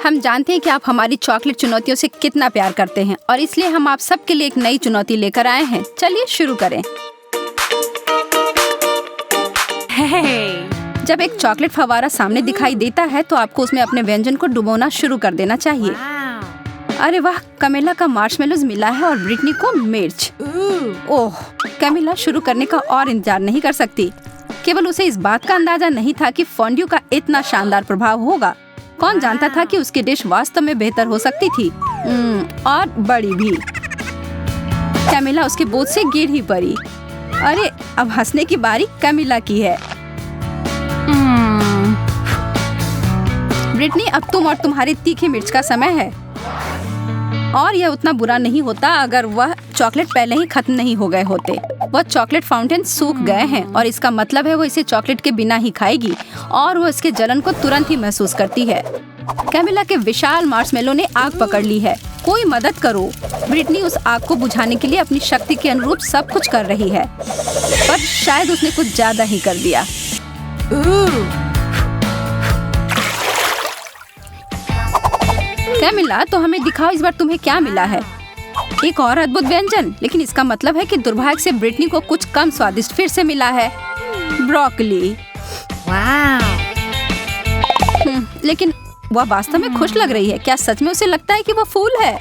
हम जानते हैं कि आप हमारी चॉकलेट चुनौतियों से कितना प्यार करते हैं और इसलिए हम आप सबके लिए एक नई चुनौती लेकर आए हैं। चलिए शुरू करें। जब एक चॉकलेट फव्वारा सामने दिखाई देता है तो आपको उसमें अपने व्यंजन को डुबोना शुरू कर देना चाहिए। अरे वाह, कैमिला का मार्शमेलोज मिला है और ब्रिटनी को मिर्च। ओह, कैमिला शुरू करने का और इंतजार नहीं कर सकती। केवल उसे इस बात का अंदाजा नहीं था कि फॉन्ड्यू का इतना शानदार प्रभाव होगा। कौन जानता था कि उसकी डिश वास्तव में बेहतर हो सकती थी और बड़ी भी। कैमिला उसके बोझ से गिर ही पड़ी। अरे, अब हंसने की बारी कैमिला की है। ब्रिटनी, अब तुम और तुम्हारी तीखी मिर्च का समय है। और यह उतना बुरा नहीं होता अगर वह चॉकलेट पहले ही खत्म नहीं हो गए होते। वह चॉकलेट फाउंटेन सूख गए हैं और इसका मतलब है वो इसे चॉकलेट के बिना ही खाएगी और वो इसके जलन को तुरंत ही महसूस करती है। कैमिला के विशाल मार्शमेलो ने आग पकड़ ली है। कोई मदद करो। ब्रिटनी उस आग को बुझाने के लिए अपनी शक्ति के अनुरूप सब कुछ कर रही है, पर शायद उसने कुछ ज्यादा ही कर दिया। कैमिला, तो हमें दिखाओ इस बार तुम्हें क्या मिला है। एक और अद्भुत व्यंजन, लेकिन इसका मतलब है कि दुर्भाग्य से ब्रिटनी को कुछ कम स्वादिष्ट फिर से मिला है, ब्रोकली। लेकिन वह वास्तव में खुश लग रही है। क्या सच में उसे लगता है कि वह फूल है?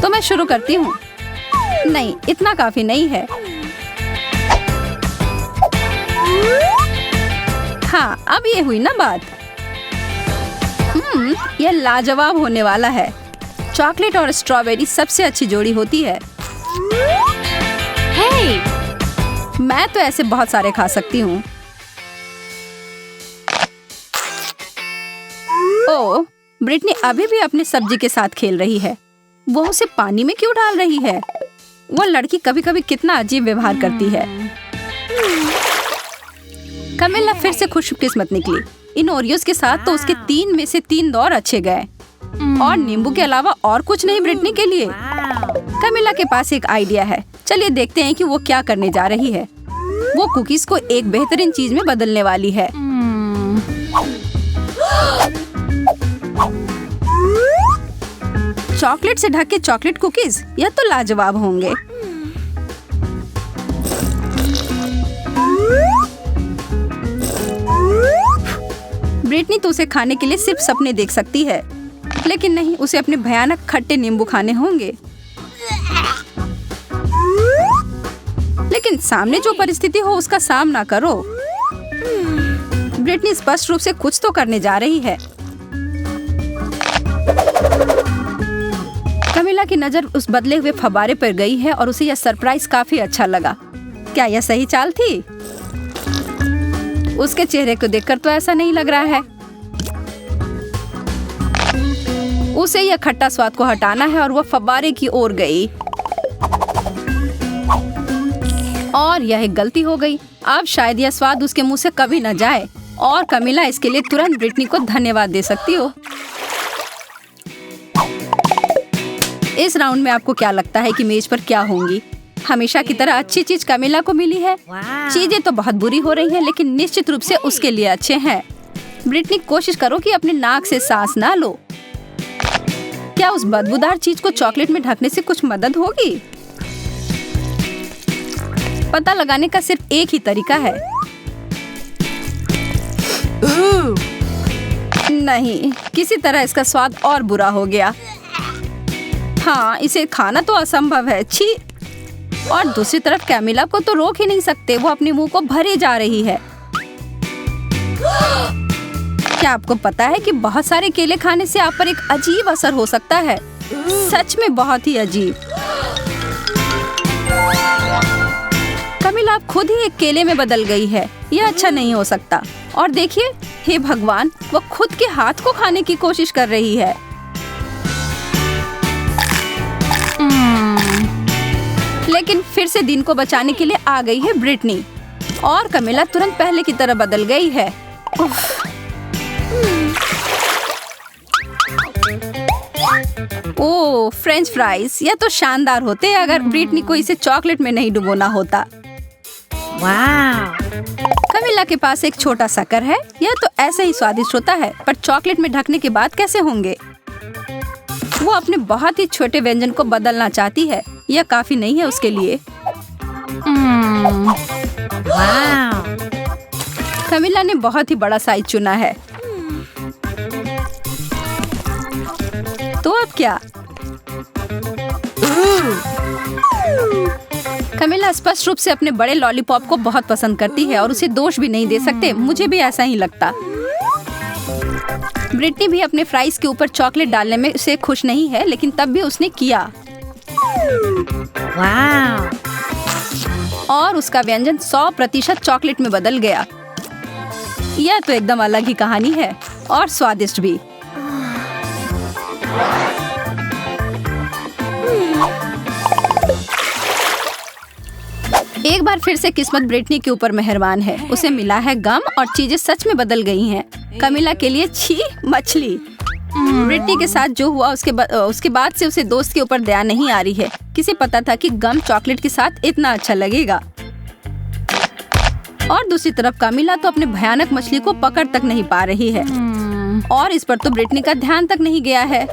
तो मैं शुरू करती हूँ। नहीं, इतना काफी नहीं है। हाँ, अब ये हुई ना बात। यह लाजवाब होने वाला है। चॉकलेट और स्ट्रॉबेरी सबसे अच्छी जोड़ी होती है। मैं तो ऐसे बहुत सारे खा सकती हूँ। ओह, ब्रिटनी अभी भी अपने सब्जी के साथ खेल रही है। वो उसे पानी में क्यों डाल रही है? वो लड़की कभी कभी कितना अजीब व्यवहार करती है। कैमिला फिर से खुशकिस्मत निकली। इन ओरियोस के साथ तो उसके 3 में से 3 दौर अच्छे गए और नींबू के अलावा और कुछ नहीं ब्रिटनी के लिए। कैमिला के पास एक आइडिया है। चलिए देखते हैं कि वो क्या करने जा रही है। वो कुकीज को एक बेहतरीन चीज में बदलने वाली है। चॉकलेट से ढके चॉकलेट कुकीज, यह तो लाजवाब होंगे। ब्रिटनी तो उसे खाने के लिए सिर्फ सपने देख सकती है, लेकिन नहीं, उसे अपने भयानक खट्टे नींबू खाने होंगे। लेकिन सामने जो परिस्थिति हो उसका सामना करो। ब्रिटनी स्पष्ट रूप से कुछ तो करने जा रही है। कैमिला की नजर उस बदले हुए फव्वारे पर गई है और उसे यह सरप्राइज काफी अच्छा लगा। क्या यह सही चाल थी? उसके चेहरे को देखकर तो ऐसा नहीं लग रहा है। उसे यह खट्टा स्वाद को हटाना है और वह फव्वारे की ओर गई और यह एक गलती हो गई। अब शायद यह स्वाद उसके मुंह से कभी न जाए और कैमिला इसके लिए तुरंत ब्रिटनी को धन्यवाद दे सकती हो। इस राउंड में आपको क्या लगता है कि मेज पर क्या होंगी? हमेशा की तरह अच्छी चीज कैमिला को मिली है। चीजें तो बहुत बुरी हो रही हैं, लेकिन निश्चित रूप से उसके लिए अच्छे हैं। ब्रिटनी, कोशिश करो कि अपने नाक से सांस ना लो। क्या उस बदबूदार चीज को चॉकलेट में ढकने से कुछ मदद होगी? पता लगाने का सिर्फ एक ही तरीका है। नहीं, किसी तरह इसका स्वाद और बुरा हो गया। हाँ, इसे खाना तो असंभव है। छी। और दूसरी तरफ कैमिला को तो रोक ही नहीं सकते। वो अपने मुंह को भरे जा रही है। क्या आपको पता है कि बहुत सारे केले खाने से आप पर एक अजीब असर हो सकता है? सच में बहुत ही अजीब। कैमिला अब खुद ही एक केले में बदल गई है। यह अच्छा नहीं हो सकता। और देखिए, हे भगवान, वो खुद के हाथ को खाने की कोशिश कर रही है। लेकिन फिर से दिन को बचाने के लिए आ गई है ब्रिटनी और कैमिला तुरंत पहले की तरह बदल गई है। ओह, फ्रेंच फ्राइज, यह तो शानदार होते अगर ब्रिटनी को इसे चॉकलेट में नहीं डुबोना होता। कमिला के पास एक छोटा शक्कर है। यह तो ऐसे ही स्वादिष्ट होता है, पर चॉकलेट में ढकने के बाद कैसे होंगे? वो अपने बहुत ही छोटे व्यंजन को बदलना चाहती है। यह काफी नहीं है उसके लिए। कमिला ने बहुत ही बड़ा साइज चुना है। तो अब क्या? कमिला स्पष्ट रूप से अपने बड़े लॉलीपॉप को बहुत पसंद करती है और उसे दोष भी नहीं दे सकते। मुझे भी ऐसा ही लगता। ब्रिटनी भी अपने फ्राइज के ऊपर चॉकलेट डालने में उसे खुश नहीं है, लेकिन तब भी उसने किया। और उसका व्यंजन 100% चॉकलेट में बदल गया। यह तो एकदम अलग ही कहानी है और स्वादिष्ट भी। एक बार फिर से किस्मत ब्रिटनी के ऊपर मेहरबान है। उसे मिला है गम और चीजें सच में बदल गई हैं। कमिला के लिए छी मछली। ब्रिटनी के साथ जो हुआ उसके बाद से उसे दोस्त के ऊपर दया नहीं आ रही है। किसे पता था कि गम चॉकलेट के साथ इतना अच्छा लगेगा। और दूसरी तरफ कमिला तो अपने भयानक मछली को पकड़ तक नहीं पा रही है। और इस पर तो ब्रिटनी का ध्यान तक नहीं गया है।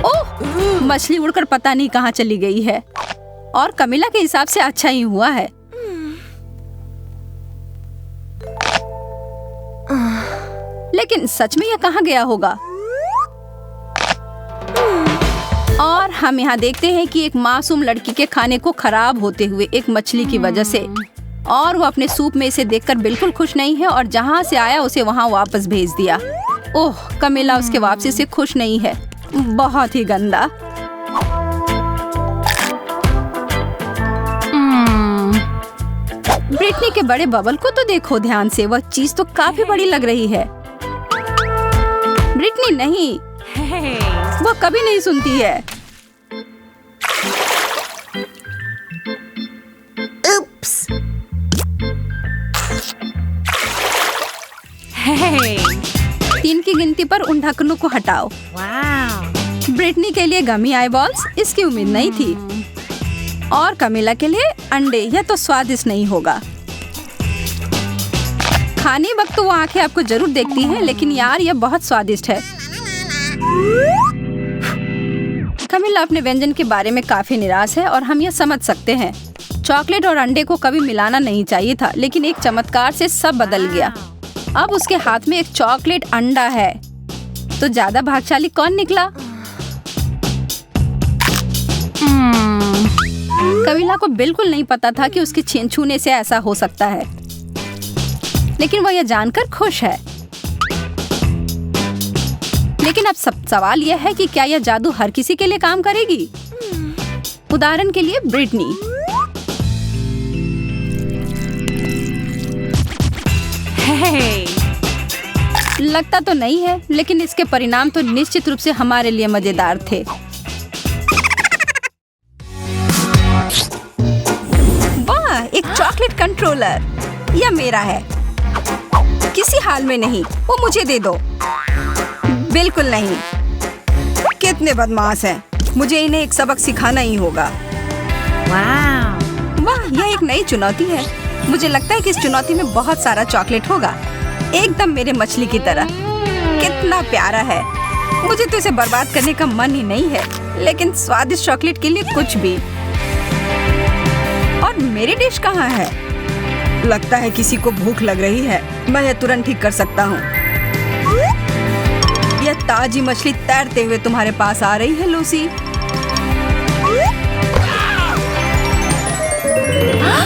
ओह, मछली उड़कर पता नहीं कहाँ चली गई है। और कमिला के हिसाब से अच्छा ही हुआ है। लेकिन सच में यह कहाँ गया होगा? और हम यहाँ देखते हैं कि एक मासूम लड़की के खाने को खराब होते हुए एक मछली की वजह से। और वो अपने सूप में इसे देखकर बिल्कुल खुश नहीं है और जहाँ से आया उसे वहाँ वापस भेज दिया। ओह, कमिला उसके वापसी से खुश नहीं है। बहुत ही गंदा। ब्रिटनी के बड़े बबल को तो देखो ध्यान से। वह चीज तो काफी बड़ी लग रही है। ब्रिटनी नहीं, वो कभी नहीं सुनती है। Oops. Hey. 3 की गिनती पर उन ढक्कनों को हटाओ। Wow. ब्रिटनी के लिए गमी आई बॉल्स, इसकी उम्मीद नहीं थी। और कमिला के लिए अंडे। यह तो स्वादिष्ट नहीं होगा। खाने वक्त तो वो आंखें आपको जरूर देखती हैं, लेकिन यार यह बहुत स्वादिष्ट है। कमिला अपने व्यंजन के बारे में काफी निराश है और हम यह समझ सकते हैं। चॉकलेट और अंडे को कभी मिलाना नहीं चाहिए था, लेकिन एक चमत्कार से सब बदल गया। अब उसके हाथ में एक चॉकलेट अंडा है। तो ज्यादा भाग्यशाली कौन निकला? कमिला को बिल्कुल नहीं पता था कि उसके छूने से ऐसा हो सकता है, लेकिन वह यह जानकर खुश है। लेकिन अब सवाल यह है कि क्या यह जादू हर किसी के लिए काम करेगी? उदाहरण के लिए ब्रिटनी। Hey. लगता तो नहीं है, लेकिन इसके परिणाम तो निश्चित रूप से हमारे लिए मजेदार थे। वाह, एक चॉकलेट कंट्रोलर। यह मेरा है। किसी हाल में नहीं, वो मुझे दे दो। बिल्कुल नहीं। कितने बदमाश हैं। मुझे इन्हें एक सबक सिखाना ही होगा। Wow. वाह, यह एक नई चुनौती है। मुझे लगता है कि इस चुनौती में बहुत सारा चॉकलेट होगा, एकदम मेरे मछली की तरह। कितना प्यारा है। मुझे तो इसे बर्बाद करने का मन ही नहीं है, लेकिन स्वादिष्ट चॉकलेट के लिए कुछ भी। और मेरी डिश कहाँ है? लगता है किसी को भूख लग रही है। मैं यह तुरंत ठीक कर सकता हूँ। यह ताजी मछली तैरते हुए तुम्हारे पास आ रही है, लूसी।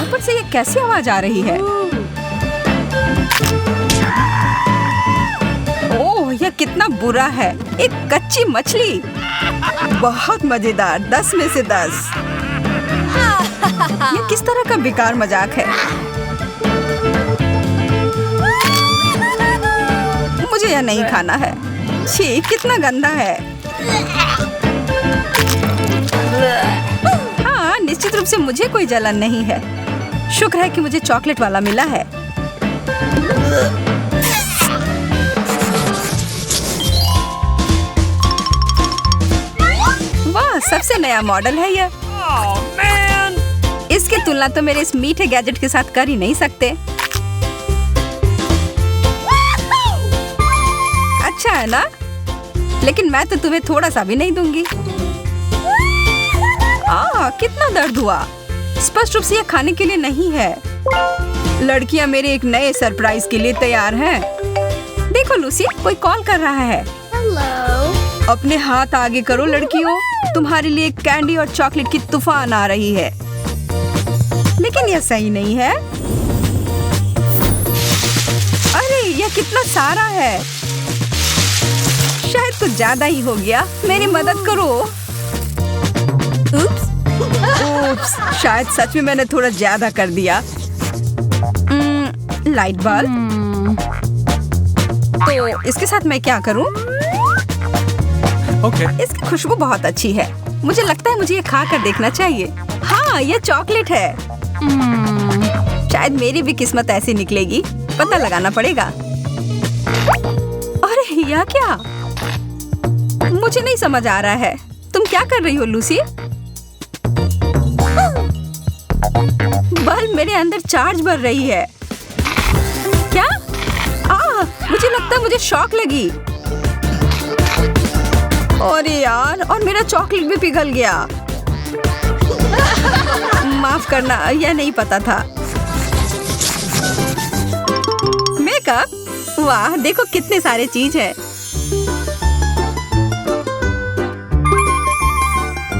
ऊपर से ये कैसी आवाज आ रही है? ओह, यह कितना बुरा है। एक कच्ची मछली। बहुत मजेदार। 10 में से 10। ये किस तरह का बेकार मजाक है? मुझे यह नहीं खाना है। छी, कितना गंदा है। हाँ, निश्चित रूप से मुझे कोई जलन नहीं है। शुक्र है कि मुझे चॉकलेट वाला मिला है। वाह, सबसे नया मॉडल है यह। Oh man. इसकी तुलना तो मेरे इस मीठे गैजेट के साथ कर ही नहीं सकते। अच्छा है ना? लेकिन मैं तो तुम्हें थोड़ा सा भी नहीं दूंगी। कितना दर्द हुआ। स्पष्ट रूप से यह खाने के लिए नहीं है। लड़कियां मेरे एक नए सरप्राइज के लिए तैयार हैं। देखो लूसी, कोई कॉल कर रहा है। अपने हाथ आगे करो लड़कियों, तुम्हारे लिए कैंडी और चॉकलेट की तूफान आ रही है। लेकिन यह सही नहीं है। अरे यह कितना सारा है। शायद कुछ ज्यादा ही हो गया। मेरी मदद करो। उप्स, शायद सच में मैंने थोड़ा ज्यादा कर दिया। Light bulb. तो इसके साथ मैं क्या करूं? इसकी खुशबू बहुत अच्छी है। मुझे लगता है मुझे ये खा कर देखना चाहिए। हाँ, ये चॉकलेट है। शायद मेरी भी किस्मत ऐसी निकलेगी। पता लगाना पड़ेगा। अरे यह क्या? मुझे नहीं समझ आ रहा है। तुम क्या कर रही हो लूसी? बल्ब मेरे अंदर चार्ज भर रही है। क्या? मुझे लगता है मुझे शॉक लगी। अरे यार, और मेरा चॉकलेट भी पिघल गया। माफ करना, यह नहीं पता था। मेकअप? वाह, देखो कितने सारे चीज है।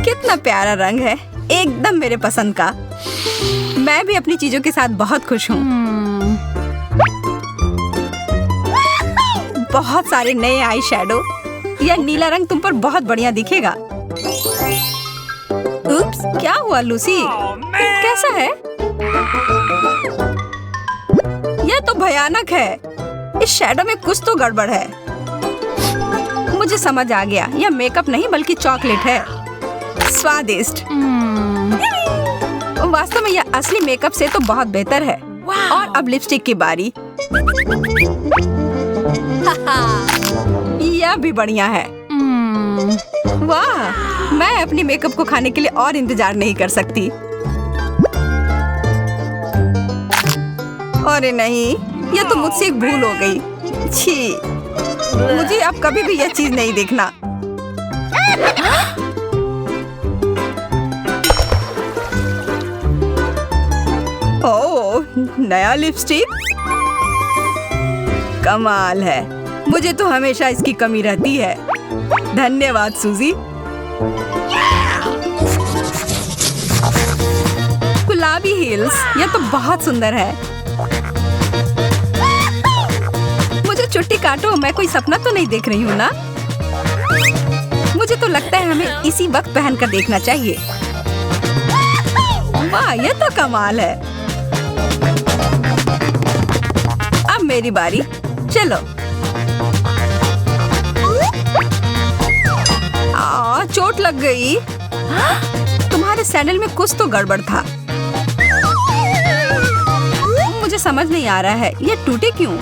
कितना प्यारा रंग है, एकदम मेरे पसंद का। मैं भी अपनी चीजों के साथ बहुत खुश हूँ। बहुत सारे नए आई शैडो। यह नीला रंग तुम पर बहुत बढ़िया दिखेगा। उप्स, क्या हुआ लूसी? कैसा है? यह तो भयानक है। इस शैडो में कुछ तो गड़बड़ है। मुझे समझ आ गया, यह मेकअप नहीं बल्कि चॉकलेट है। स्वादिष्ट। वास्तव में यह असली मेकअप से तो बहुत बेहतर है। और अब लिपस्टिक की बारी। यह भी बढ़िया है। वाह, मैं अपनी मेकअप को खाने के लिए और इंतजार नहीं कर सकती। अरे नहीं, यह तो मुझसे एक भूल हो गई। छी, मुझे अब कभी भी यह चीज नहीं देखना। ओह, नया लिपस्टिक। कमाल है। मुझे तो हमेशा इसकी कमी रहती है। धन्यवाद सूजी। गुलाबी हील्स, यह तो बहुत सुंदर है। मुझे चुट्टी काटो, मैं कोई सपना तो नहीं देख रही हूँ ना? मुझे तो लगता है हमें इसी वक्त पहन कर देखना चाहिए। वाह, यह तो कमाल है। अब मेरी बारी। चलो। चोट लग गई। तुम्हारे सैंडल में कुछ तो गड़बड़ था। मुझे समझ नहीं आ रहा है, ये टूटे क्यों?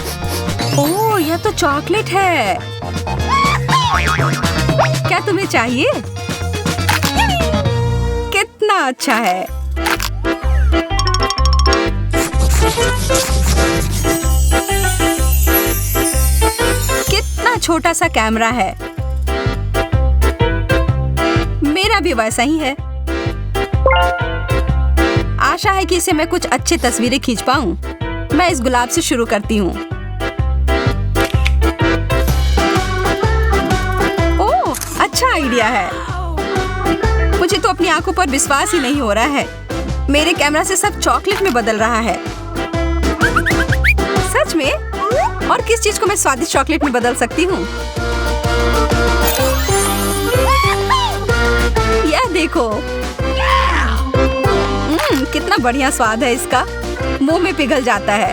ओह, यह तो चॉकलेट है। क्या तुम्हें चाहिए? कितना अच्छा है। कितना छोटा सा कैमरा है। मेरा भी वैसा ही है। आशा है कि इसे मैं कुछ अच्छी तस्वीरें खींच पाऊं। मैं इस गुलाब से शुरू करती हूँ। ओह, अच्छा आइडिया है। मुझे तो अपनी आंखों पर विश्वास ही नहीं हो रहा है। मेरे कैमरा से सब चॉकलेट में बदल रहा है। सच में? और किस चीज को मैं स्वादिष्ट चॉकलेट में बदल सकती हूँ? यह देखो। कितना बढ़िया स्वाद है इसका। मुंह में पिघल जाता है।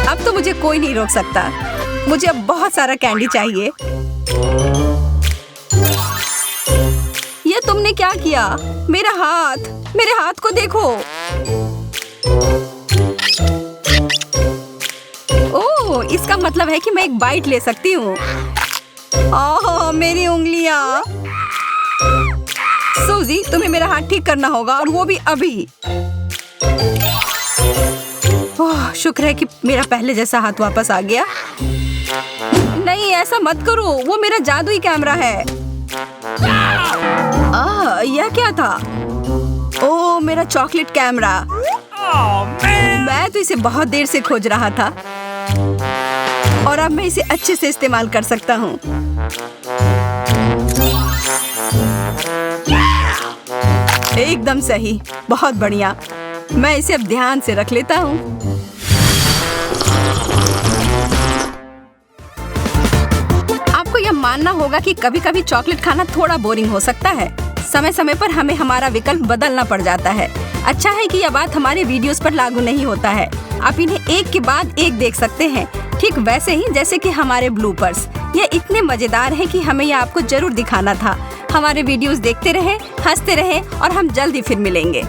अब तो मुझे कोई नहीं रोक सकता। मुझे अब बहुत सारा कैंडी चाहिए। ये तुमने क्या किया? मेरा हाथ को देखो। ओह, इसका मतलब है कि मैं एक बाइट ले सकती हूँ। ओह, मेरी उंगलियां। सूजी, तुम्हें मेरा हाथ ठीक करना होगा और वो भी अभी। ओह, शुक्र है कि मेरा पहले जैसा हाथ वापस आ गया। नहीं, ऐसा मत करो, वो मेरा जादुई कैमरा है। यह क्या था? ओह, मेरा चॉकलेट कैमरा। मैं तो इसे बहुत देर से खोज रहा था और अब मैं इसे अच्छे से इस्तेमाल कर सकता हूँ। एकदम सही, बहुत बढ़िया। मैं इसे अब ध्यान से रख लेता हूँ। आपको यह मानना होगा कि कभी-कभी चॉकलेट खाना थोड़ा बोरिंग हो सकता है। समय समय पर हमें हमारा विकल्प बदलना पड़ जाता है। अच्छा है कि यह बात हमारे वीडियोस पर लागू नहीं होता है। आप इन्हें एक के बाद एक देख सकते हैं, ठीक वैसे ही जैसे कि हमारे ब्लूपर्स। ये इतने मजेदार हैं कि हमें यह आपको जरूर दिखाना था। हमारे वीडियोस देखते रहें, हंसते रहें और हम जल्दी फिर मिलेंगे।